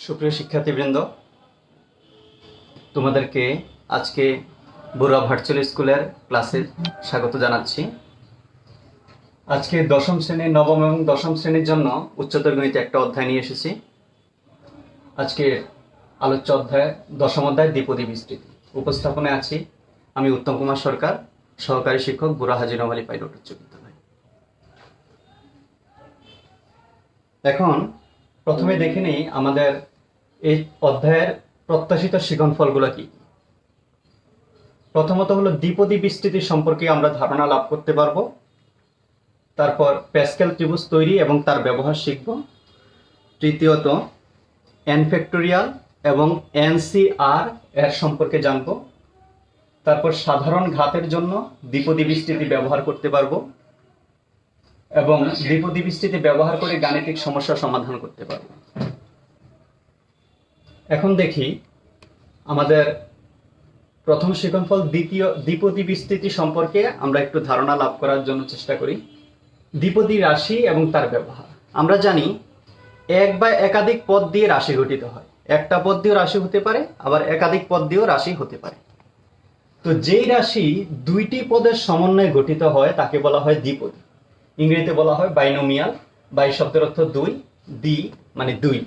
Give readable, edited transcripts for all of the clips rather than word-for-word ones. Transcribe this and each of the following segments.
সুপ্রিয় শিক্ষার্থীবৃন্দ, তোমাদেরকে আজকে বড়ুয়া ভার্চুয়াল স্কুলের ক্লাসে স্বাগত জানাচ্ছি। আজকে দশম শ্রেণীর নবম এবং দশম শ্রেণীর জন্য উচ্চতর গণিতে একটা অধ্যায় নিয়ে এসেছি। আজকে আলোচ্য অধ্যায় দশম অধ্যায় দ্বিপদী বিস্তৃতি। উপস্থাপনায় আছি আমি উত্তম কুমার সরকার, সহকারী শিক্ষক, বুড়া হাজী নওয়াব আলী পাইলট উচ্চ বিদ্যালয়। এখন প্রথমে দেখে নিই আমাদের এই অধ্যায়ের প্রত্যাশিত শিক্ষণফলগুলো কি। প্রথমত হলো দ্বিপদী বিস্তৃতি সম্পর্কে আমরা ধারণা লাভ করতে পারবো। তারপর প্যাসকেল ত্রিভুজ তৈরি এবং তার ব্যবহার শিখব। তৃতীয়ত এন ফ্যাক্টোরিয়াল এবং এনসিআর এর সম্পর্কে জানব। তারপর সাধারণ ঘাতের জন্য দ্বিপদী বিস্তৃতি ব্যবহার করতে পারবো এবং দ্বিপদী বিস্তৃতি ব্যবহার করে গাণিতিক সমস্যা সমাধান করতে পারবো। এখন দেখি আমাদের প্রথম শিক্ষণফল দ্বিপদী বিস্তৃতি সম্পর্কে আমরা একটু ধারণা লাভ করার জন্য চেষ্টা করি। দ্বিপদী রাশি এবং তার ব্যবহার। আমরা জানি এক বা একাধিক পদ দিয়ে রাশি গঠিত হয়। একটা পদ দিয়েও রাশি হতে পারে, আবার একাধিক পদ দিয়েও রাশি হতে পারে। তো যেই রাশি দুইটি পদের সমন্বয়ে গঠিত হয় তাকে বলা হয় দ্বিপদী। ইংরেজিতে বলা হয় বাইনোমিয়াল। বাই শব্দের অর্থ দুই, দ্বি মানে দুই।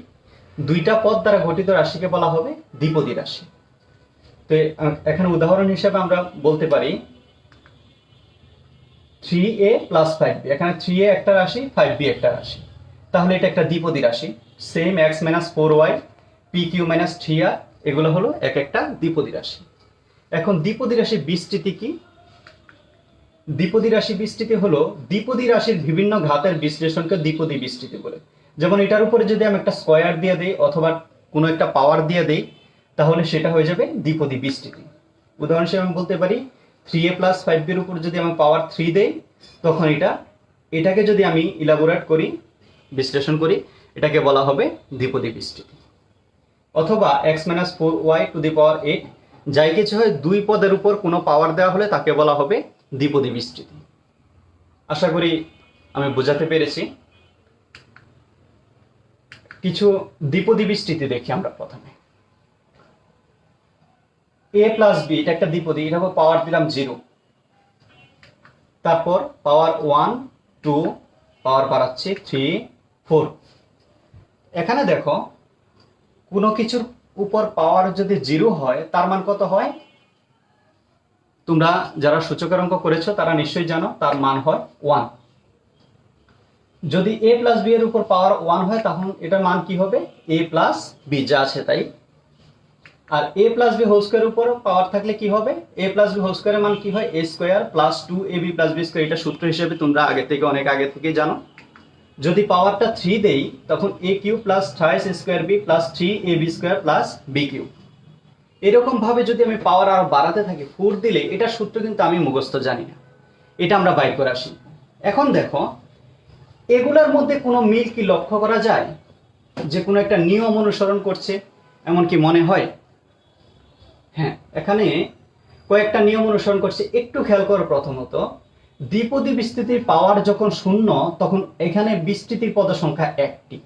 দুইটা পদ দ্বারা গঠিত রাশিকে বলা হবে দ্বিপদী রাশি। তো এখানে উদাহরণ হিসেবে আমরা বলতে পারি 3a + 5b। এখানে 3a একটা রাশি, 5b একটা রাশি, তাহলে এটা একটা দ্বিপদী রাশি। Same x - 4y pq - 3r, এগুলো হলো এক একটা দ্বিপদী রাশি। এখন দ্বিপদী রাশির বিস্তৃতি কি? দ্বিপদী রাশি বিস্তৃতি হলো দ্বিপদী রাশির বিভিন্ন ঘাতের বিশ্লেষণকে দ্বিপদী বিস্তৃতি বলে। যেমন এটার উপরে যদি আমি একটা স্কয়ার দিয়ে দেই অথবা কোনো একটা পাওয়ার দিয়ে দেই, তাহলে সেটা হয়ে যাবে দ্বিপদী বিস্তৃতি। উদাহরণ হিসেবে আমি বলতে পারি 3a + 5b এর উপর যদি আমি পাওয়ার 3 দেই, তখন এটাকে যদি আমি ইলাবোরেট করি, বিশ্লেষণ করি, এটাকে বলা হবে দ্বিপদী বিস্তৃতি। অথবা x - 4y two the power 8, যাই কিছু হয় দুই পদের উপর কোনো পাওয়ার দেওয়া হলে তাকে বলা হবে দ্বিপদী বিস্তৃতি। আশা করি আমি বোঝাতে পেরেছি। কিছু দ্বিপদী বিস্তৃতি দেখি আমরা। প্রথমে a + b, এটা একটা দ্বিপদী। এটা পাওয়ার দিলাম 0, তারপর পাওয়ার 1 2, পাওয়ার বাড়াচ্ছি 3 4। এখানে দেখো কোনো কিছুর উপর পাওয়ার যদি 0 হয় তার মান কত হয়? তোমরা যারা সূচকের অঙ্ক করেছো তারা নিশ্চয়ই জানো, তার মান হয় 1। যদি a + b এর উপর পাওয়ার 1 হয় তখন এটার মান কি হবে? a + b, যা আছে তাই। আর a + b হোল স্কয়ারের উপর পাওয়ার থাকলে কি হবে? a + b হোল স্কয়ারের মান কি হয়? a² + 2ab + b²। এটা সূত্র হিসেবে তোমরা অনেক আগে থেকে জানো। যদি পাওয়ারটা 3 দেই তখন a³ + 3² b + 3ab² + b³। এরকম ভাবে যদি আমি পাওয়ার আরো বাড়াতে থাকি, 4 দিলে, এটা সূত্র কিন্তু আমি মুখস্থ জানি না, এটা আমরা বাইর করে আসি। এখন দেখো এগুলোর মধ্যে কোনো মিল কি লক্ষ্য করা যায়? যে কোনো একটা নিয়ম অনুসরণ করছে এমন কি মনে হয়? হ্যাঁ, এখানে কয়েকটা নিয়ম অনুসরণ করছে, একটু খেয়াল করো। প্রথমত, দ্বিপদী বিস্তৃতির পাওয়ার যখন 0 তখন এখানে বিস্তৃতির পদ সংখ্যা 1টি।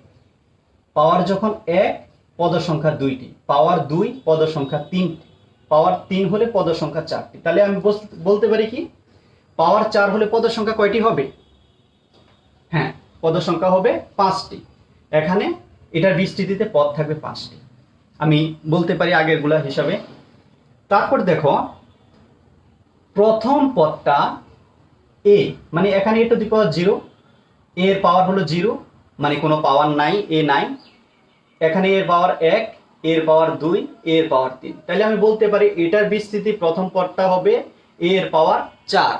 পাওয়ার যখন 1, পদ সংখ্যা 2টি। পাওয়ার 2, পদ সংখ্যা 3টি। পাওয়ার 3 হলে পদ সংখ্যা 4টি। তাহলে আমি বলতে পারি কি, পাওয়ার 4 হলে পদ সংখ্যা কয়টি হবে? হ্যাঁ, পদ সংখ্যা হবে 5টি। এখানে এটার বিস্তৃতিতে পদ থাকবে 5টি। আমি বলতে পারি আগেরগুলা হিসাবে। তারপর দেখো প্রথম পদটা a, মানে এখানে a to the power 0, a এর পাওয়ার হলো 0, মানে কোনো পাওয়ার নাই, a নাই। এখানে a এর পাওয়ার 1, a এর পাওয়ার 2, a এর পাওয়ার 3। তাহলে আমি বলতে পারি এটার বিস্তৃতি প্রথম পদটা হবে a এর পাওয়ার 4।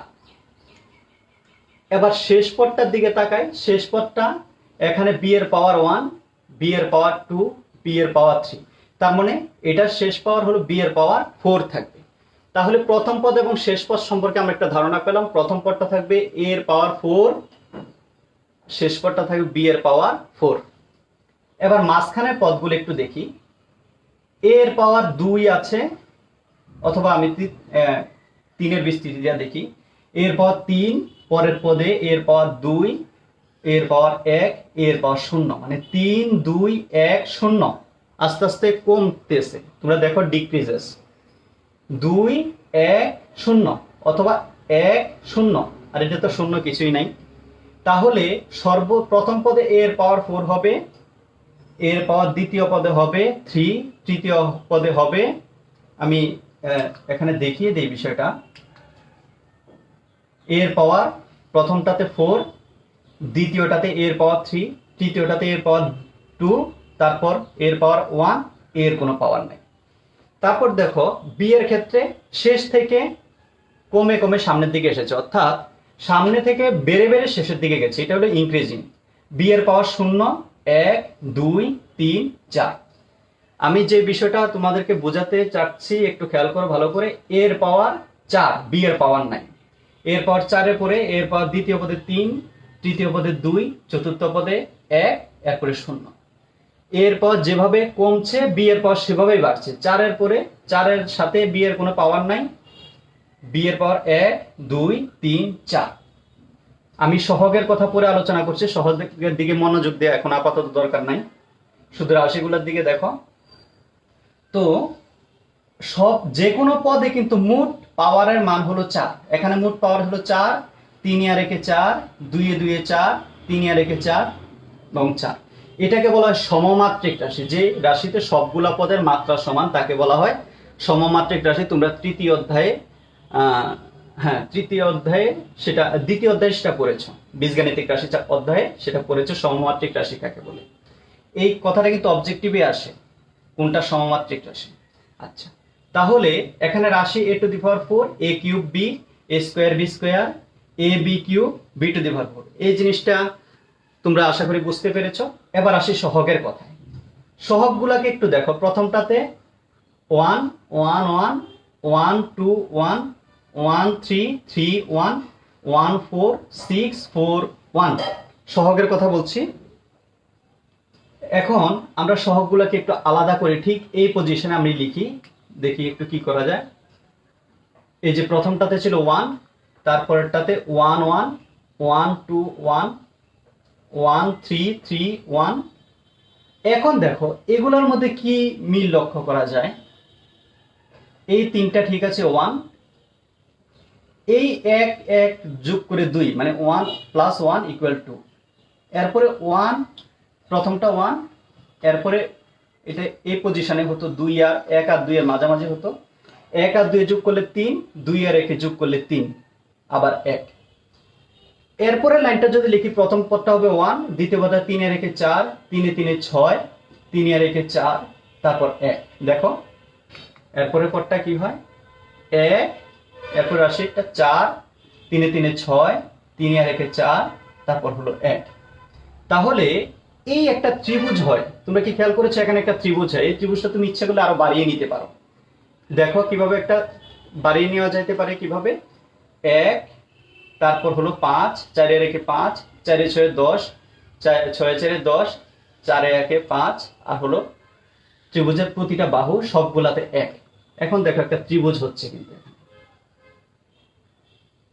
এবার শেষ পদটার দিকে তাকাই। শেষ পদটা এখানে b এর পাওয়ার 1, b এর পাওয়ার 2, b এর পাওয়ার 3। তার মানে এটার শেষ পাওয়ার হলো b এর পাওয়ার 4 থাকবে। তাহলে প্রথম পদ এবং শেষ পদ সম্পর্কে আমরা একটা ধারণা পেলাম। প্রথম পদটা থাকবে a এর পাওয়ার 4, শেষ পদটা থাকবে b এর পাওয়ার 4। এবার মাঝখানের পদগুলো একটু দেখি। a এর পাওয়ার 2 আছে, অথবা আমি 3 এর বিস্তৃতি দিয়ে দেখি। a এর পাওয়ার 3, পরের পদে a এর পাওয়ার 2, a এর পাওয়ার 1, a এর পাওয়ার 0, মানে 3 2 1 0। আস্তে আস্তে কমতেছে, তোমরা দেখো ডিক্রিজেস 2 1 0 অথবা 1 0, আর এটা তো শূন্য কিছুই নাই। তাহলে সর্বপ্রথম পদে a এর পাওয়ার 4 হবে, a এর পাওয়ার দ্বিতীয় পদে হবে 3, তৃতীয় পদে হবে, আমি এখানে দেখিয়ে দেই বিষয়টা, a এর পাওয়ার প্রথমটাতে 4, দ্বিতীয়টাতে a এর পাওয়ার 3, তৃতীয়টাতে a এর পাওয়ার 2, তারপর a এর পাওয়ার 1, a এর কোনো পাওয়ার নাই। তারপর দেখো b এর ক্ষেত্রে শেষ থেকে কমে কমে সামনের দিকে এসেছে, অর্থাৎ সামনে থেকে বেড়ে বেড়ে শেষের দিকে গেছে, এটা হলো ইনক্রিজিং। b এর পাওয়ার 0 1 2 3 4। আমি যে বিষয়টা তোমাদেরকে বোঝাতে চাচ্ছি একটু খেয়াল করো ভালো করে, a এর পাওয়ার 4, b এর পাওয়ার নাই। a এর পাওয়ার 4 এর পরে a এর পাওয়ার দ্বিতীয় পদে 3, তৃতীয় পদে 2, চতুর্থ পদে 1, এরপরে 0। এর পাওয়ার যেভাবে কমছে b এর পাওয়ার সেভাবেই বাড়ছে। 4 এর পরে 4 এর সাথে b এর কোনো পাওয়ার নাই, b এর পাওয়ার 1 2 3 4। আমি সহগের কথা পরে আলোচনা করছি, সহগের দিকে মনোযোগ দেওয়া এখন আপাতত দরকার নাই, শুধু রাশিগুলোর দিকে দেখো। তো সব যে কোনো পদে কিন্তু মোট পাওয়ারের মান হলো 4। এখানে মোট পাওয়ার হলো 4, 3 আর 1 4, 2 এ 2 4, 3 আর 1 4 এবং 4। এটাকে বলা হয় সমমাত্রিক রাশি। যে রাশিতে সবগুলা পদের মাত্রা সমান তাকে বলা হয় সমমাত্রিক রাশি। তোমরা তৃতীয় অধ্যায়ে সেটা দ্বিতীয় অধ্যায়ে সেটা পড়েছো, বীজগাণিতিক রাশি অধ্যায়ে সেটা পড়েছো, সমমাত্রিক রাশি কাকে বলে। এই কথাটা কিন্তু অবজেক্টিভে আসে, কোনটা সমমাত্রিক রাশি। আচ্ছা, তাহলে এখানে রাশি a to the power 4 a cube b a square b square a b cube b to the power 4। এই জিনিসটা তোমরা আশা করি বুঝতে পেরেছো। এবার আসি সহগের কথায়। সহগগুলোকে একটু দেখো, প্রথমটাতে 1 1 1 1 2 1 1 3 3 1 1 4 6 4 1 সহগের কথা বলছি। এখন আমরা সহগগুলোকে একটু আলাদা করে ঠিক এই পজিশনে আমি লিখি, দেখি একটু কি করা যায়। এই যে প্রথমটাতে ছিল 1, তারপরেরটাতে 1 1 1 2 1 1 3 3 1। এখন দেখো এগুলোর মধ্যে কি মিল লক্ষ্য করা যায়। এই তিনটা ঠিক আছে 1, এই 1 1 যোগ করে 2 মানে 1 প্লাস 1 ইকুয়াল 2। এরপরে 1, প্রথমটা 1, এরপরে এটা এই পজিশনে হতো 2 আর 1 আর 2 এর মাঝামাঝি হতো, 1 আর 2 যোগ করলে 3, 2 আর 1 যোগ করলে 3 আবার 1। এরপরে লাইনটা যদি লিখি, প্রথম পদটা হবে 1, দ্বিতীয় পদটা 3 এর 1 4, 3 এ 3 6, 3 এর 1 4, তারপর 1। দেখো এরপরে পদটা কি হয় 1, এরপর আসে একটা 4, 3 এ 3 6, 3 আর 1 4, তারপর হলো 1। তাহলে এই একটা ত্রিভুজ হয়। তোমরা কি খেয়াল করেছো এখানে একটা ত্রিভুজ হয়, এই ত্রিভুজটা তুমি ইচ্ছা করলে আরো বাড়িয়ে নিতে পারো। দেখো কিভাবে একটা বাড়িয়ে নেওয়া যেতে পারে, কিভাবে 1, তারপর হলো 5, 4 এর 1 5, 4 এ 6 10, 6 4 10, 4 এ 1 5, আর হলো ত্রিভুজের প্রতিটা বাহু সবগুলাতে 1। এখন দেখো একটা ত্রিভুজ হচ্ছে। কিন্তু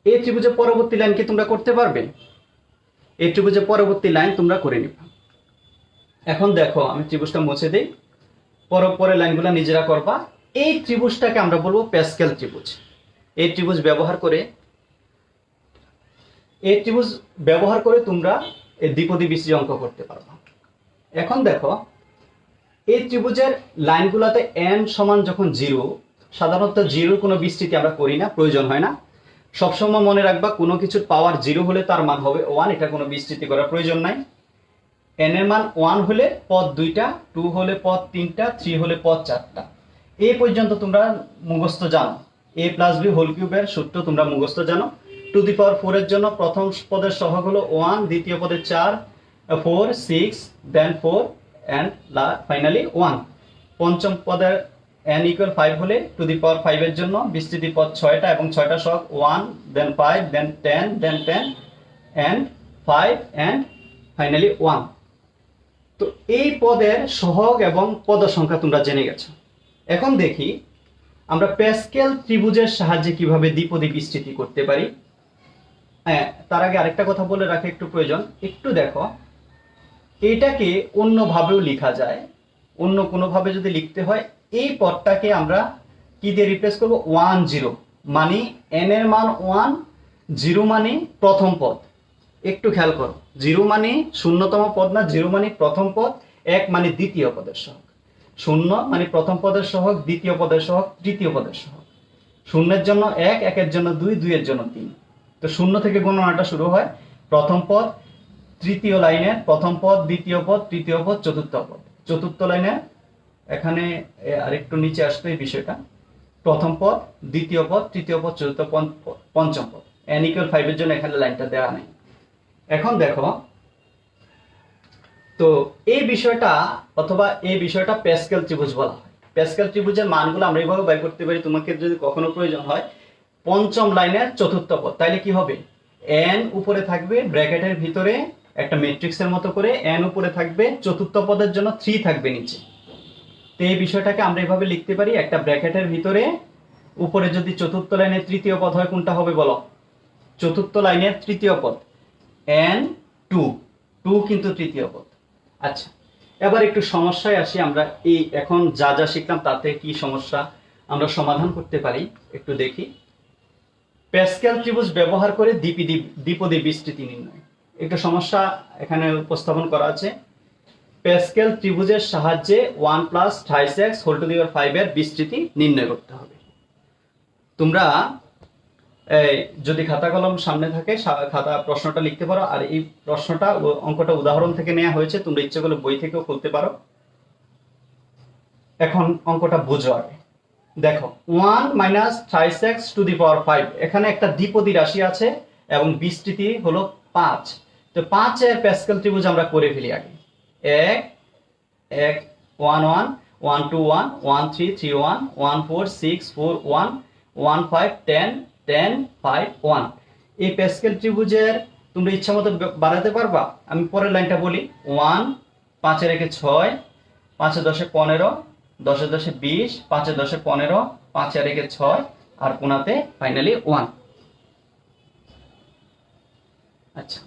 এই ত্রিভুজের পরবর্তী লাইন কি তোমরা করতে পারবে? এই ত্রিভুজের পরবর্তী লাইন তোমরা করে নিবা। এখন দেখো আমি ত্রিভুজটা মুছে দেই, পরে লাইনগুলো নিজেরা করবা। এই ত্রিভুজটাকে আমরা বলবো প্যাসকেল ত্রিভুজ। এই ত্রিভুজ ব্যবহার করে তোমরা এই দ্বিপদী বিসি অঙ্ক করতে পারবা। এখন দেখো এই ত্রিভুজের লাইনগুলোতে n সমান যখন 0, সাধারণত 0 কোনো বিস্তৃতি আমরা করি না, প্রয়োজন হয় না। সবসময় মনে রাখবা কোনো কিছুর পাওয়ার 0 হলে তার মান হবে 1, এটা কোনো বিস্তৃতি করার প্রয়োজন নাই। n এর মান 1 হলে পদ 2টা, 2 হলে পদ 3টা, 3 হলে পদ 4টা। এই পর্যন্ত তোমরা মুখস্থ জানো। a প্লাস b হোল কিউবের সূত্র তোমরা মুখস্থ জানো। টু দি পাওয়ার 4 এর জন্য প্রথম পদের সহগ হলো 1, দ্বিতীয় পদে 4 4 6 দেন 4 এন্ড ফাইনালি 1। পঞ্চম পদের n ইকুয়াল 5 হলে টু দি পাওয়ার 5 এর জন্য বিস্তৃতি পদ 6টা এবং 6টা সহগ 1 দেন 5 দেন 10 দেন 10 এন্ড 5 এন্ড ফাইনালি 1। তো এই পদের সহগ এবং পদ সংখ্যা তোমরা জেনে গেছো। এখন দেখি আমরা প্যাসকেল ত্রিভুজের সাহায্যে কিভাবে দ্বিপদী বিস্তৃতি করতে পারি। হ্যাঁ, তার আগে আরেকটা কথা বলে রাখা একটু প্রয়োজন। একটু দেখো, এটাকে অন্যভাবেও লেখা যায়। অন্য কোনোভাবে যদি লিখতে হয়, এই পদটাকে আমরা কি দিয়ে রিপ্লেস করব? 1 0, মানে n এর মান 1, 0 মানে প্রথম পদ। একটু খেয়াল করো, 0 মানে শূন্যতম পদ না, 0 মানে প্রথম পদ, 1 মানে দ্বিতীয় পদের সহগ। 0 মানে প্রথম পদের সহগ, দ্বিতীয় পদের সহগ, তৃতীয় পদের সহগ। 0 এর জন্য 1, 1 এর জন্য 2, 2 এর জন্য 3। তো 0 থেকে গণনাটা শুরু হয়। প্রথম পদ তৃতীয় লাইনের প্রথম পদ, দ্বিতীয় পদ, তৃতীয় পদ, চতুর্থ পদ। চতুর্থ লাইনে এখানে আরেকটু নিচে আসবে এই বিষয়টা। প্রথম পদ, দ্বিতীয় পদ, তৃতীয় পদ, চতুর্থ পদ, পঞ্চম পদ। n = 5 এর জন্য এখানে লাইনটা দেওয়া নেই। এখন দেখো তো এই বিষয়টা অথবা এই বিষয়টা প্যাসকেল ত্রিভুজ বলা হয়। প্যাসকেল ত্রিভুজের মানগুলো আমরা এইভাবে বের করতে পারি। তোমাকে যদি কখনো প্রয়োজন হয়, পঞ্চম লাইনের চতুর্থ পদ, তাইলে কি হবে? n উপরে থাকবে ব্র্যাকেটের ভিতরে একটা ম্যাট্রিক্সের মতো করে, n উপরে থাকবে, চতুর্থ পদের জন্য 3 থাকবে নিচে। তো এই বিষয়টাকে আমরা এইভাবে লিখতে পারি, একটা ব্র্যাকেটের ভিতরে উপরে যদি চতুর্থ লাইনের তৃতীয় পদ হয়, কোনটা হবে বলো? চতুর্থ লাইনের তৃতীয় পদ n 2, 2 কিন্তু তৃতীয় পদ। আচ্ছা, এবার একটু সমস্যায় আসি আমরা। এই এখন যা যা শিখলাম তাতে কি সমস্যা আমরা সমাধান করতে পারি একটু দেখি। প্যাসকেল ত্রিভুজ ব্যবহার করে দ্বিপদী বিস্তৃতি নির্ণয়। একটা সমস্যা এখানে উপস্থাপন করা আছে। প্যাসকেল ত্রিভুজের সাহায্যে 1 + 28x হোল টু দি পাওয়ার 5 এর বিস্তৃতি নির্ণয় করতে হবে। তোমরা যদি খাতা কলম সামনে থাকে, খাতা প্রশ্নটা লিখতে পারো। আর এই প্রশ্নটা অঙ্কটা উদাহরণ থেকে নেওয়া হয়েছে, তোমরা ইচ্ছে করলে বই থেকেও খুলতে পারো। এখন অঙ্কটা বুঝো আগে। দেখো 1 - 28x⁵, এখানে একটা দ্বিপদী রাশি আছে এবং বিস্তৃতি হলো 5। তো 5 এর প্যাসকেল ত্রিভুজ আমরা করে ফেলি আগে। 1 1 1 1 1 2 1 1 3 3 1 1 4 6 4 1 1 5 10 10 5 1। এই প্যাসকেল ত্রিভুজের তোমরা ইচ্ছা মতো বাড়াতে পারবা। আমি পরের লাইনটা বলি। 1 5 এর 6, 5 এর 10 15, 10 এর 10 20, 5 এর 10 15, 5 এর 6 আর কোনাতে ফাইনালি 1। আচ্ছা,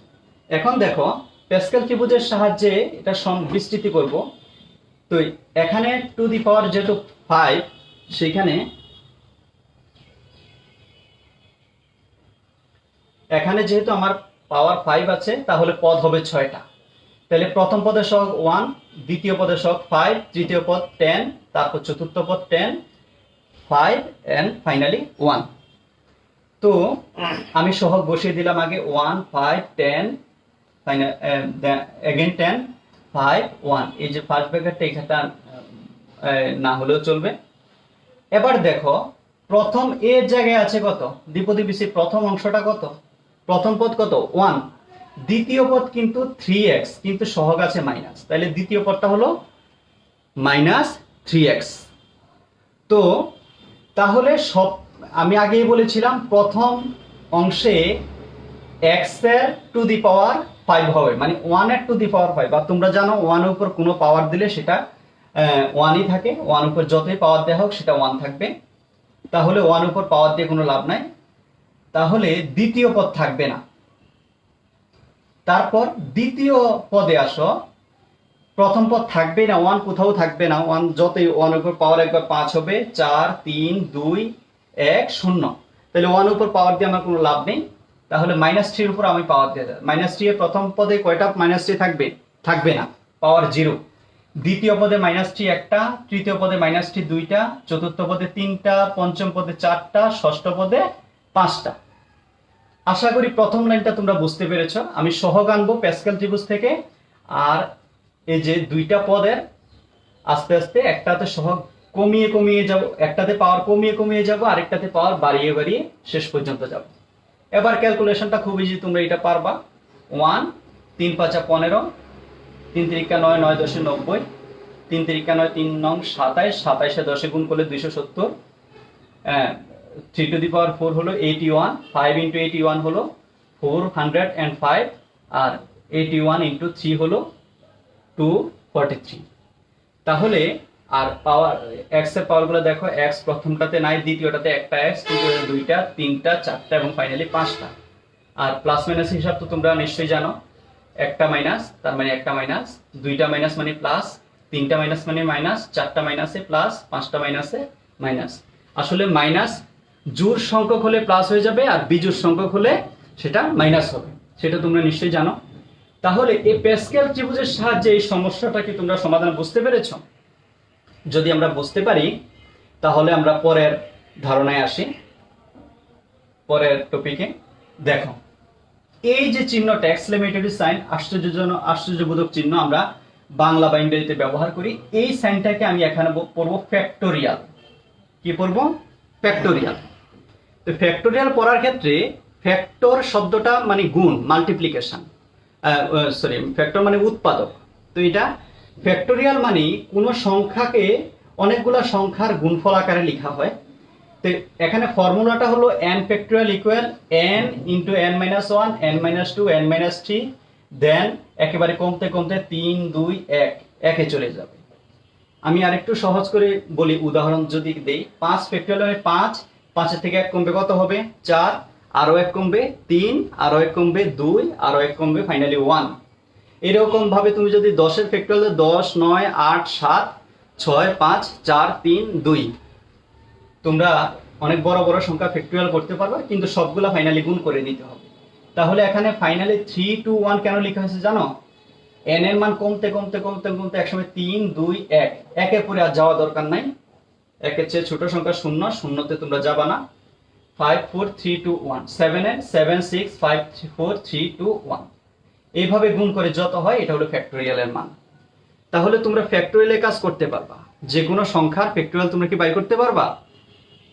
এখন দেখো প্যাসকেল ত্রিভুজের সাহায্যে এটা বিস্তৃতি করব। তো এখানে টু দি পাওয়ার যেহেতু 5, সেখানে এখানে যেহেতু আমার পাওয়ার 5 আছে, তাহলে পদ হবে 6টা। তাহলে প্রথম পদের সহগ 1, দ্বিতীয় পদের সহগ 5, তৃতীয় পদ 10, তারপর চতুর্থ পদ 10, 5 and ফাইনালি 1। তো আমি সহগ বসিয়ে দিলাম আগে 1 5 10 ফাইনাল अगेन 10 5 1। এই যে ফার্স্ট ব্র্যাকেটটা এখানটা না হলেও চলবে। এবার দেখো প্রথম এর জায়গায় আছে কত? দ্বিপদী বিস্তৃতির প্রথম অংশটা কত? প্রথম পদ কত? 1। দ্বিতীয় পদ কিন্তু 3x, কিন্তু সহগ আছে মাইনাস, তাহলে দ্বিতীয় পদটা হলো -3x। তো তাহলে সব আমি আগেই বলেছিলাম প্রথম অংশে x এর টু দি পাওয়ার 5 হবে, মানে 1 এর টু দি পাওয়ার 5। আর তোমরা জানো 1 এর উপর কোনো পাওয়ার দিলে সেটা 1ই থাকে, 1 এর উপর যতই পাওয়ার দেওয়া হোক সেটা 1 থাকবে। তাহলে 1 এর উপর পাওয়ার দিয়ে কোনো লাভ নাই, তাহলে দ্বিতীয় পদ থাকবে না। তারপর দ্বিতীয় পদে আসো, প্রথম পদ থাকবে না, 1 কোথাও থাকবে না। 1 যতই 1 এর উপর পাওয়ার একবার 5 হবে, 4 3 2 1 0। তাহলে 1 এর উপর পাওয়ার দিয়ে আমার কোনো লাভ নেই, তাহলে -3 এর উপর আমি পাওয়ার দিয়ে দেব। -3 এর প্রথম পদে কয়টা -3 থাকবে? থাকবে না, পাওয়ার 0। দ্বিতীয় পদে -3 একটা, তৃতীয় পদে -3 দুইটা, চতুর্থ পদে 3টা, পঞ্চম পদে 4টা, ষষ্ঠ পদে 5টা। আশা করি প্রথম লাইনটা তোমরা বুঝতে পেরেছো। আমি সহগ আনবো প্যাসকেল ত্রিভুজ থেকে, আর এই যে দুইটা পদের আস্তে আস্তে একটাতে সহগ কমিয়ে কমিয়ে যাব, একটাতে পাওয়ার কমিয়ে কমিয়ে যাব, আরেকটাতে পাওয়ার বাড়িয়ে বাড়িয়ে শেষ পর্যন্ত যাব। এবার ক্যালকুলেশনটা খুব ইজি, তোমরা এটা পারবা। 1 3 5 15, 3 3 9 9 10 90, 3 3 9 3 9 27, 27 10 গুণ করলে 270, 3 টু দি পাওয়ার 4 হলো 81, 5 × 81 হলো 405, আর 81 × 3 হলো 243। তাহলে আর পাওয়ার x এর পাওয়ারগুলো দেখো, x প্রথমটাতে নাই, দ্বিতীয়টাতে একটা x, তৃতীয়টাতে দুইটা, তিনটা, চারটা এবং ফাইনালি 5টা। আর প্লাস মাইনাস হিসাব তো তোমরা নিশ্চয়ই জানো, একটা মাইনাস তার মানে একটা মাইনাস, দুইটা মাইনাস মানে প্লাস, তিনটা মাইনাস মানে মাইনাস, চারটা মাইনাসে প্লাস, পাঁচটা মাইনাসে মাইনাস। আসলে মাইনাস জোড় সংখ্যক হলে প্লাস হয়ে যাবে, আর বিজোড় সংখ্যক হলে সেটা মাইনাস হবে, সেটা তোমরা নিশ্চয়ই জানো। তাহলে এই প্যাসকেল ত্রিভুজের সাহায্যে এই সমস্যাটা কি তোমরা সমাধান বুঝতে পেরেছো? যদি আমরা বুঝতে পারি তাহলে আমরা পরের ধারণায় আসি, পরের টপিকে। দেখো, এই যে চিহ্নটা এক্সক্লেমেটরি সাইন, আশ্চর্যবোধক চিহ্ন আমরা বাংলা বা ইংরেজিতে ব্যবহার করি, এই সাইনটাকে আমি এখানে পড়বো ফ্যাক্টোরিয়াল। কি পড়বো? ফ্যাক্টোরিয়াল। তো ফ্যাক্টোরিয়াল পড়ার ক্ষেত্রে ফ্যাক্টর শব্দটা মানে গুণ, মাল্টিপ্লিকেশন, সরি ফ্যাক্টর মানে উৎপাদক। তো এটা ফ্যাক্টোরিয়াল মানে কোনো সংখ্যাকে অনেকগুলা সংখ্যার গুণফল আকারে লেখা হয়। তো এখানে ফর্মুলাটা হলো n factorial equal n into n minus one, n minus two, n minus three, then একেবারে কমতে কমতে 3, 2, 1 একে চলে যাবে। আমি আরেকটু সহজ করে বলি, উদাহরণ যদি দেই, 5 ফ্যাক্টোরিয়াল মানে 5, 5 থেকে 1 কমবে কত হবে? 4, আরো 1 কমবে 3, আরো 1 কমবে 2, আরো 1 কমবে ফাইনালি 1। এরকম ভাবে তুমি যদি 10 এর ফ্যাক্টোরিয়াল 10, 9, 8, 7, 6, 5, 4, 3, 2, তোমরা অনেক বড় বড় সংখ্যা ফ্যাক্টোরিয়াল করতে পারবে, কিন্তু সবগুলা ফাইনালি গুণ করে দিতে হবে। তাহলে এখানে ফাইনালি 3, 2, 1 কেন লেখা হয়েছে জানো? n এর মান কমতে কমতে কমতে কমতে একসময় 3, 2, 1 একের পরে আর যাওয়া দরকার নাই। একের চেয়ে ছোট সংখ্যা 0, শূন্যতে তোমরা যাবা না। 5, 4, 3, 2, 1, 7, 7, 6, 5, 4, 3, 2, 1 এইভাবে গুণ করে যত হয় এটা হলো ফ্যাক্টোরিয়ালের মান। তাহলে তোমরা ফ্যাক্টোরিয়ালে কাজ করতে পারবা, যে কোনো সংখ্যার ফ্যাক্টোরিয়াল তোমরা কি বাইর করতে পারবা?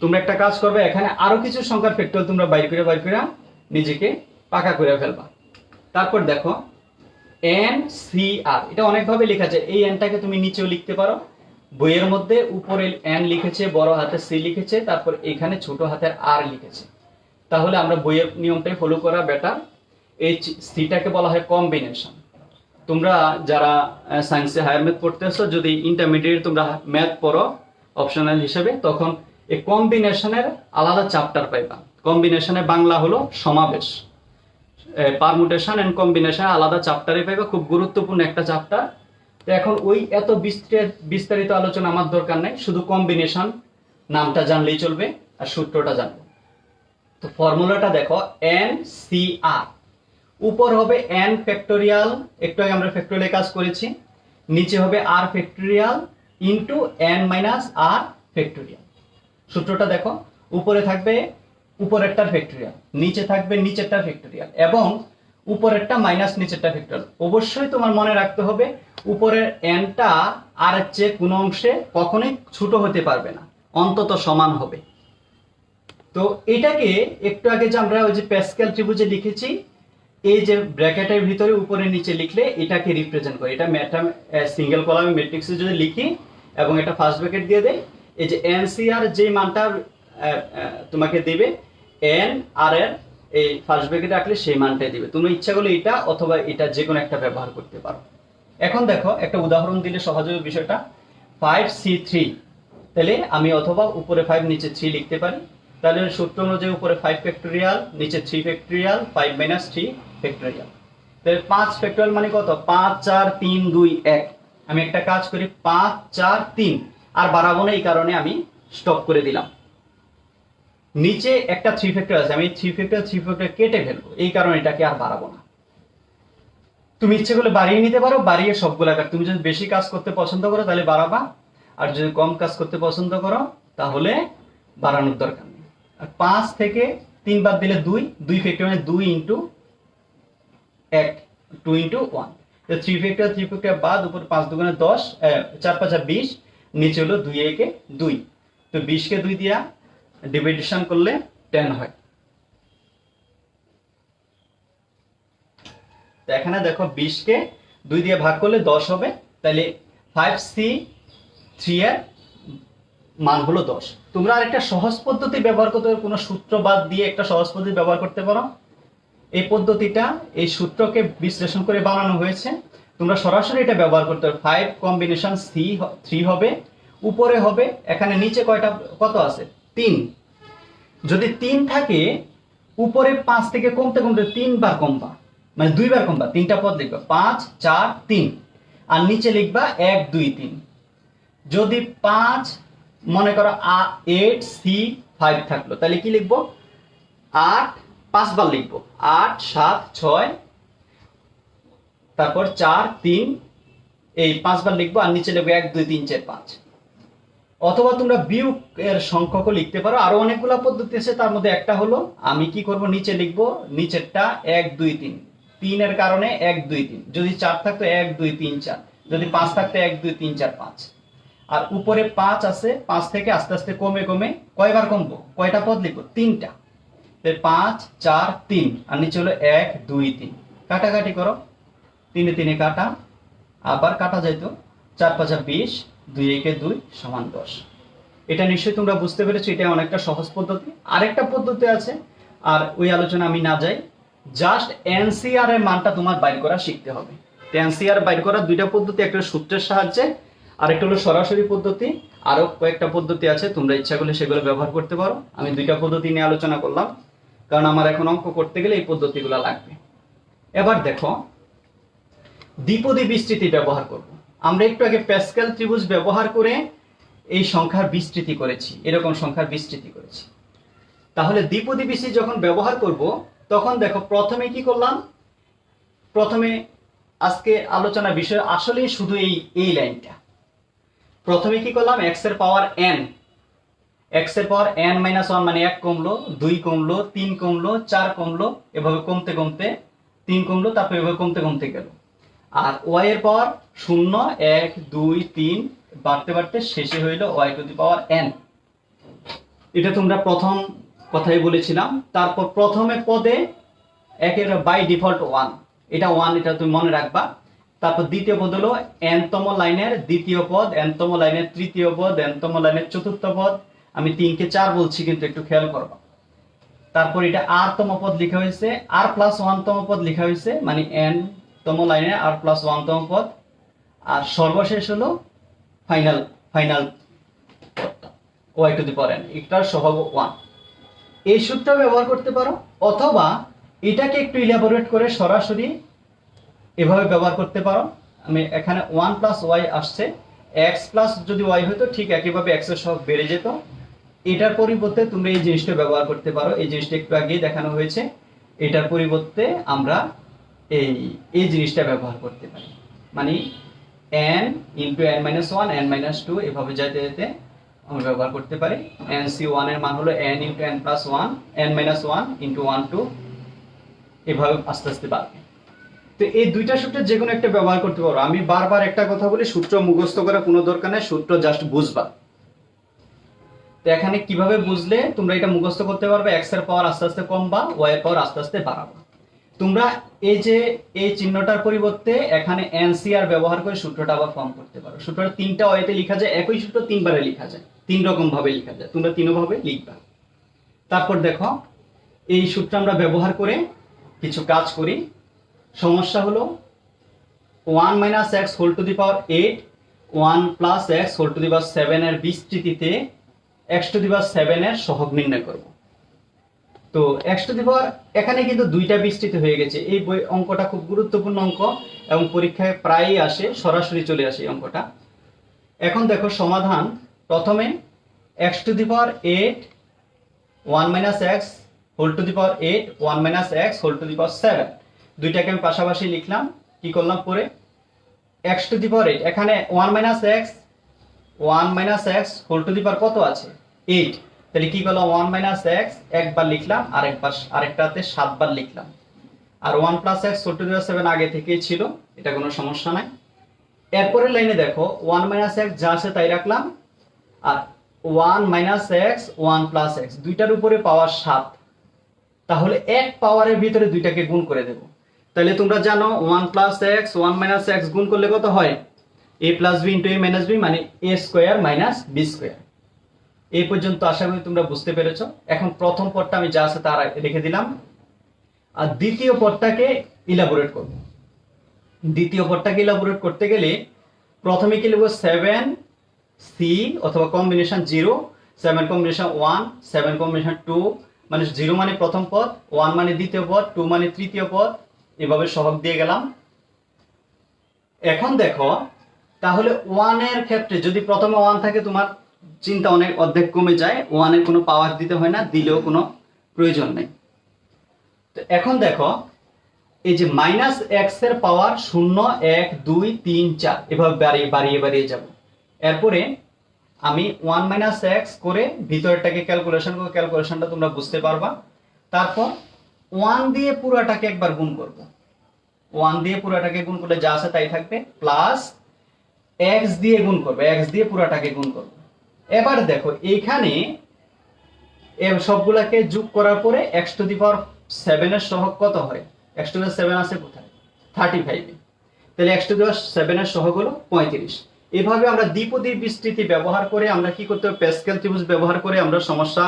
তোমরা একটা কাজ করবে, এখানে আরো কিছু সংখ্যার ফ্যাক্টোরিয়াল তোমরা বাইর করে নিজেকে পাকা করে ফেলবা। তারপর দেখো NCR, এটা অনেকভাবে লেখা যায়। এই এনটাকে তুমি নিচেও লিখতে পারো, বইয়ের মধ্যে উপরে n লিখেছে, বড় হাতের C লিখেছে, তারপর এখানে ছোট হাতের R লিখেছে। তাহলে আমরা বইয়ের নিয়মটাই ফলো করা বেটার। এই সিটাকে বলা হয় কম্বিনেশন। তোমরা যারা সায়েন্সে হায়ার ম্যাথ পড়তেছো, যদি ইন্টারমিডিয়েট তোমরা ম্যাথ পড়ো অপশনাল হিসেবে, তখন এই কম্বিনেশনের আলাদা চ্যাপ্টার পাইবা। কম্বিনেশনের বাংলা হলো সমাবেশ, পারমুটেশন এন্ড কম্বিনেশন আলাদা চ্যাপ্টারে পাইবা, খুব গুরুত্বপূর্ণ একটা চ্যাপ্টার। তো এখন ওই এত বিস্তারিত আলোচনা আমার দরকার নাই, শুধু কম্বিনেশন নামটা জানলেই চলবে আর সূত্রটা জানবো। তো ফর্মুলাটা দেখো, NCR, উপর হবে n ফ্যাক্টোরিয়াল, একটু আগে আমরা ফ্যাক্টোরিয়ালে কাজ করেছি, নিচে হবে r factorial into n minus r factorial. সূত্রটা দেখো, উপরে থাকবে উপরেরটার ফ্যাক্টোরিয়াল, নিচে থাকবে নিচেরটার ফ্যাক্টোরিয়াল, এবং উপরেরটা মাইনাস নিচেরটা ফ্যাক্টোরিয়াল। অবশ্যই তোমার মনে রাখতে হবে উপরের nটা আর এর চেয়ে কোনো অংশে কখনোই ছোট হতে পারবে না, অন্তত সমান হবে। তো এটাকে একটু আগে যে আমরা ওই যে প্যাসকেল ত্রিভুজে লিখেছি, এই যে ব্র্যাকেটের ভিতরে উপরে নিচে লিখলে এটাকে রিপ্রেজেন্ট করে। এটা সিঙ্গেল কলামে ম্যাট্রিক্সে যদি লিখি এবং এটা ফার্স্ট ব্র্যাকেট দিয়ে দেই, এই যে NCR যে মানটা তোমাকে দিবে, n আর এর এই ফার্স্ট ব্র্যাকেটে রাখলে সেই মানটাই দিবে। তুমি ইচ্ছা করলে এটা অথবা এটা যে কোনো একটা ব্যবহার করতে পারো। এখন দেখো একটা উদাহরণ দিলে সহজ হবে বিষয়টা। 5C3, তাহলে আমি অথবা উপরে 5 নিচে 3 লিখতে পারি। তাহলে সূত্র অনুযায়ী উপরে 5 ফ্যাক্টোরিয়াল, নিচে 3 ফ্যাক্টোরিয়াল, 5 মাইনাস 3 ফ্যাক্টোরিয়াল। তাহলে 5 ফ্যাক্টোরিয়াল মানে কত? 5, 4, 3, 2, 1। আমি একটা কাজ করি, 5, 4, 3, আর বাড়াবো না, এই কারণে আমি স্টপ করে দিলাম। নিচে একটা 3 ফ্যাক্টোরিয়াল আছে, আমি 3 ফ্যাক্টোরিয়াল কেটে ফেলবো, এই কারণে এটাকে আর বাড়াবো না। তুমি ইচ্ছে করলে বাড়িয়ে নিতে পারো, বাড়িয়ে সবগুলো আকার। তুমি যদি বেশি কাজ করতে পছন্দ করো তাহলে বাড়াবা, আর যদি কম কাজ করতে পছন্দ করো তাহলে বাড়ানোর দরকার নেই। আর 5 থেকে 3 বাদ দিলে 2 ফ্যাক্টোরিয়াল 2 ইন্টু 1, 2 ইন্টু 1। 3 ফ্যাক্টোরিয়াল বাদ, উপর 5 দুগুণে 10, 4 5 20, নিচে হলো 2 1 2। তো 20 কে 2 দিয়া ডিভিশন করলে 10 হয়। তো এখানে দেখো 20 কে 2 দিয়ে ভাগ করলে 10 হবে, তাহলে 5C3 এর মান হলো 10। তোমরা আরেকটা সহজ পদ্ধতি ব্যবহার করতে পারো, কোনো সূত্র বাদ দিয়ে একটা সহজ পদ্ধতি ব্যবহার করতে পারো। এই পদ্ধতিটা এই সূত্রকে বিশ্লেষণ করে বানানো হয়েছে, তোমরা সরাসরি এটা ব্যবহার করতে পারো। 5 কম্বিনেশন C3 হবে, উপরে হবে, এখানে নিচে কত আছে? 3। যদি 3 থাকে, উপরে 5 থেকে কমতে কমতে 3 বার কমবা, মানে 2 বার কমবা, 3টা পদ লিখবা, 5, 4, 3। আর নিচে লিখবা 1 2 3। যদি 5 মনে করো 8 সি 5 থাকলো, তাহলে কি লিখবো? 8 5 বার লিখবো, 8 7 6, তারপর 4 3, এই 5 বার লিখবো আর নিচে লিখবো 1 2 3 4 5। অথবা তোমরা বিয়োগ এর সংখ্যাও লিখতে পারো, আরো অনেকগুলো পদ্ধতি আছে, তার মধ্যে একটা হলো আমি কি করব, নিচে লিখবো নিচেরটা 1 2 3, 3 এর কারণে 1 2 3, যদি 4 থাকতো 1 2 3 4, যদি 5 থাকতো 1 2 3 4 5। আর উপরে 5 আছে, 5 থেকে আস্তে আস্তে কমে কমে কয়বার কমবো, কয়টা পদ লিখবো? 3টা। 5 4 3 আর নিচে হলো 1 2 3। কাটাকাটি করো, 3 এ 3 কাটা, আবার কাটা যাইতো, 4 5 20, 2 1 2 সমান 10। এটা নিশ্চয়ই তোমরা বুঝতে পেরেছো, এটা অনেকটা সহজ পদ্ধতি। আরেকটা পদ্ধতি আছে, আর ওই আলোচনা আমি না যাই, জাস্ট এনসিআর এর মানটা তোমার বাইর করা শিখতে হবে। এনসিআর বাইর করার দুইটা পদ্ধতি, একটা সূত্রের সাহায্যে, আরেকটা হলো সরাসরি পদ্ধতি। আরো কয়েকটা পদ্ধতি আছে, তোমরা ইচ্ছা করলে সেগুলো ব্যবহার করতে পারো। আমি দুইটা পদ্ধতি নিয়ে আলোচনা করলাম, কারণ আমার এখন অঙ্ক করতে গেলে এই পদ্ধতিগুলো লাগবে। এবার দেখো, দ্বিপদী বিস্তৃতি ব্যবহার করব। আমরা একটু আগে প্যাসকেল ত্রিভুজ ব্যবহার করে এই সংখ্যার বিস্তৃতি করেছি, এরকম সংখ্যার বিস্তৃতি করেছি। তাহলে দ্বিপদী বিস্তৃতি যখন ব্যবহার করব, তখন দেখো প্রথমে কি করলাম, প্রথমে আজকে আলোচনা বিষয় আসলে শুধু এই লাইনটা। প্রথমে কি করলাম, x এর পাওয়ার n, x এর পাওয়ার n - 1 মানে 1 কমলো, 2 কমলো, 3 কমলো, 4 কমলো, এভাবে কমতে কমতে 3 কমলো, তারপর এভাবে কমতে কমতে গেল। আর y এর পাওয়ার 0 1 2 3 বাড়তে বাড়তে শেষে হইল y two the power n। এটা তোমরা প্রথম কথাই বলেছিলাম। তারপর প্রথমে পদে একের বাই ডিফল্ট 1, এটা 1, এটা তুমি মনে রাখবা। তারপর দ্বিতীয় পদ হলো n তম লাইনের দ্বিতীয় পদ, n তম লাইনের তৃতীয় পদ, n তম লাইনের চতুর্থ পদ। আমি 3 কে 4 বলছি, কিন্তু একটু খেয়াল করবা। তারপর এটা r তম পদ লেখা হয়েছে, r+1তম পদ লেখা হয়েছে, মানে n তম লাইনে r+1তম পদ। আর সর্বশেষ হলো ফাইনাল পদটা y two the power n, এটার সহগ 1। এই সূত্রটা ব্যবহার করতে পারো, অথবা এটাকে একটু ইলাবোরেট করে সরাসরি এভাবে ব্যবহার করতে পারো। আমি এখানে 1 + y আসছে, x প্লাস যদি y হতো ঠিক একইভাবে x এর সহগ বেড়ে যেত। এটার পরিবর্তে তোমরা এই জিনিসটা ব্যবহার করতে পারো, এই জিনিসটা একটু আগে দেখানো হয়েছে। এটার পরিবর্তে আমরা এই জিনিসটা ব্যবহার করতে পারি, মানে n × n-1 n-2 এভাবে যেতে যেতে আমরা ব্যবহার করতে পারি। nc1 এর মান হলো n × n+1 n-1 × 1 2, এভাবে আস্তে আস্তে বাড়বে। তো এই দুইটা সূত্রের যে কোনো একটা ব্যবহার করতে পারো। আমি বারবার একটা কথা বলি, সূত্র মুখস্থ করার কোনো দরকার নেই, সূত্র জাস্ট বুঝবা। তো এখানে কিভাবে বুঝলে তোমরা এটা মুখস্থ করতে পারবে, x এর পাওয়ার আস্তে আস্তে কমবা, y এর পাওয়ার আস্তে আস্তে বাড়াবা। তোমরা এই যে এই চিহ্নটার পরিবর্তে এখানে এনসিআর ব্যবহার করে সূত্রটা আবার ফর্ম করতে পারো। সূত্রটা 3টা ওয়েতে লেখা যায়, একই সূত্র 3বারে লেখা যায়, 3 রকম ভাবে লেখা যায়, তোমরা 3 ভাবে লিখবা। তারপর দেখো, এই সূত্র আমরা ব্যবহার করে কিছু কাজ করি। সমস্যা হলো 1 - x whole to the power 8 1 + x whole to the power 7 এর বিস্তৃতিতে x টু দি পাওয়ার 7 এর সহগ নির্ণয় করব। তো x টু দি পাওয়ার এখানে কিন্তু দুইটা বিস্তৃতি হয়ে গেছে। এই অঙ্কটা খুব গুরুত্বপূর্ণ অঙ্ক এবং পরীক্ষায় প্রায়ই আসে, সরাসরি চলে আসে এই অঙ্কটা। এখন দেখো সমাধান, প্রথমে x to the power 8 1 - x whole to the power 8 1 - x whole to the power 7, দুইটাকে আমি পাশাপাশি লিখলাম। কি করলাম পরে, x টু দি পাওয়ার 8, এখানে 1 - x হোল টু দি পাওয়ার কত আছে, 8। তাহলে কি করলাম, 1 - x একবার লিখলাম, আরেকটাতে 7 বার লিখলাম। আর 1 + x whole to the power 7 আগে থেকেই ছিল, এটা কোনো সমস্যা নাই। এরপরের লাইনে দেখো 1 - x যা আছে তাই রাখলাম, আর 1 - x 1 + x দুইটার উপরে পাওয়ার 7, তাহলে এক পাওয়ারের ভিতরে দুইটাকে গুণ করে দেব। তাহলে তোমরা জানো 1 + x 1 - x গুণ করলে কত হয়, a + b × a - b, মানে a² - b²। এই পর্যন্ত আশা করি তোমরা বুঝতে পেরেছো। এখন প্রথম পদটা আমি যা আছে তা রেখে দিলাম, আর দ্বিতীয় পদটাকে ইলাবোরেট করব। দ্বিতীয় পদটাকে ইলাবোরেট করতে গেলে প্রথমে কি লিখব, 7c অথবা কম্বিনেশন 0, 7 কম্বিনেশন 1, 7 কম্বিনেশন 2, মানে 0 মানে প্রথম পদ, 1 মানে দ্বিতীয় পদ, 2 মানে তৃতীয় পদ, এভাবে সহগ দিয়ে গেলাম। এখন দেখো, তাহলে 1 এর ক্ষেত্রে যদি প্রথমে 1 থাকে তোমার চিন্তা অনেক অর্ধেক কমে যায়, 1 এর কোনো পাওয়ার দিতে হয় না, দিলেও কোনো প্রয়োজন নেই। তো এখন দেখো, এই যে মাইনাস এক্স এর পাওয়ার 0 1 2 3 4 এভাবে বাড়িয়ে বাড়িয়ে যাব। এরপরে আমি 1 মাইনাস এক্স করে ভিতরটাকে ক্যালকুলেশন করব, ক্যালকুলেশনটা তোমরা বুঝতে পারবা। তারপর 1 দিয়ে পুরোটাকে একবার গুণ করব, 1 দিয়ে পুরোটাকে গুণ করলে যা আছে তাই থাকবে, প্লাস এক্স দিয়ে গুণ করবে, এক্স দিয়ে পুরোটাকে গুণ করব। এবার দেখো এইখানে সবগুলাকে যোগ করার পরে x টু দি পাওয়ার 7 এর সহগ কত হয়? x টু দি পাওয়ার 7 আছে কোথায়? 35 এ। তাহলে x টু দি পাওয়ার 7 এর সহগ হলো 35। এভাবে আমরা দ্বিপদী বিস্তৃতি ব্যবহার করে আমরা কি করতে পারবো? প্যাসকেল ত্রিভুজ ব্যবহার করে আমরা সমস্যা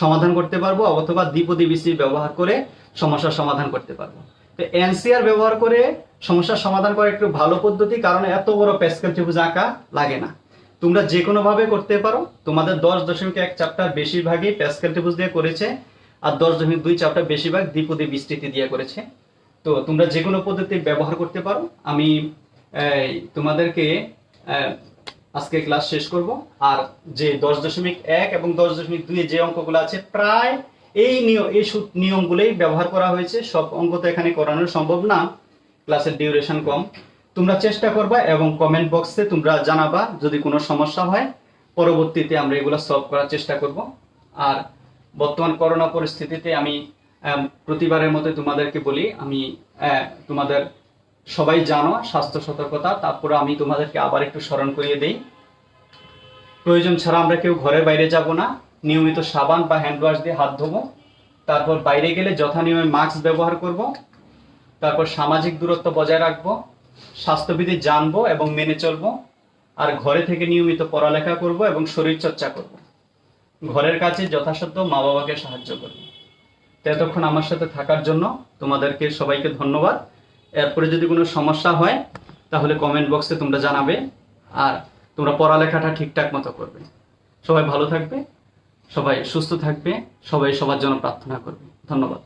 সমাধান করতে পারবো, অথবা দ্বিপদী বিস্তৃতি ব্যবহার করে সমস্যা সমাধান করতে পারবো। তো এনসিআর ব্যবহার করে সমস্যা সমাধান করা একটু ভালো পদ্ধতি, কারণ এত বড় প্যাসকেল ত্রিভুজ আঁকা লাগে না। তোমরা যে কোনো ভাবে করতে পারো। তোমাদের 10.1 চ্যাপ্টার বেশিরভাগই প্যাসকেল ত্রিভুজ দিয়ে করেছে, আর 10.2 চ্যাপ্টার বেশিরভাগ দ্বিপদী বিস্তৃতি দিয়ে করেছে। তো তোমরা যে কোনো পদ্ধতি ব্যবহার করতে পারো। আমি তোমাদেরকে আজকে ক্লাস শেষ করব। আর যে 10.1 এবং 10.2 যে অঙ্কগুলো আছে প্রায় এই নিয়মগুলোই ব্যবহার করা হয়েছে। সব অঙ্ক তো এখানে করানো সম্ভব না, ক্লাসের ডিউরেশন কম। তোমরা চেষ্টা করবা এবং কমেন্ট বক্সে তোমরা জানাবা যদি কোনো সমস্যা হয়। পরবর্তীতে আমরা এগুলো সলভ করার চেষ্টা করব। আর বর্তমান করোনা পরিস্থিতিতে আমি প্রতিবারের মতো তোমাদেরকে বলি, আমি তোমাদের সবাই জানো স্বাস্থ্য সতর্কতা, তারপরে আমি তোমাদেরকে আবার একটু স্মরণ করিয়ে দেই। প্রয়োজন ছাড়া আমরা কেউ ঘরের বাইরে যাব না, নিয়মিত সাবান বা হ্যান্ড ওয়াশ দিয়ে হাত ধোবো। তারপর বাইরে গেলে যথানিয়মে মাস্ক ব্যবহার করব। তারপর সামাজিক দূরত্ব বজায় রাখবো, স্বাস্থ্যবিধি জানবো এবং মেনে চলবো। আর ঘরে থেকে নিয়মিত পড়ালেখা করব এবং শরীর চর্চা করব। ঘরের কাজে যথাসাধ্য মা বাবাকে সাহায্য করব। এতক্ষণ আমার সাথে থাকার জন্য তোমাদেরকে সবাইকে ধন্যবাদ। এরপরে যদি কোনো সমস্যা হয় তাহলে কমেন্ট বক্সে তোমরা জানাবে। আর তোমরা পড়ালেখাটা ঠিকঠাক মতো করবে। সবাই ভালো থাকবে, সবাই সুস্থ থাকবে, সবাই সবার জন্য প্রার্থনা করবে। ধন্যবাদ।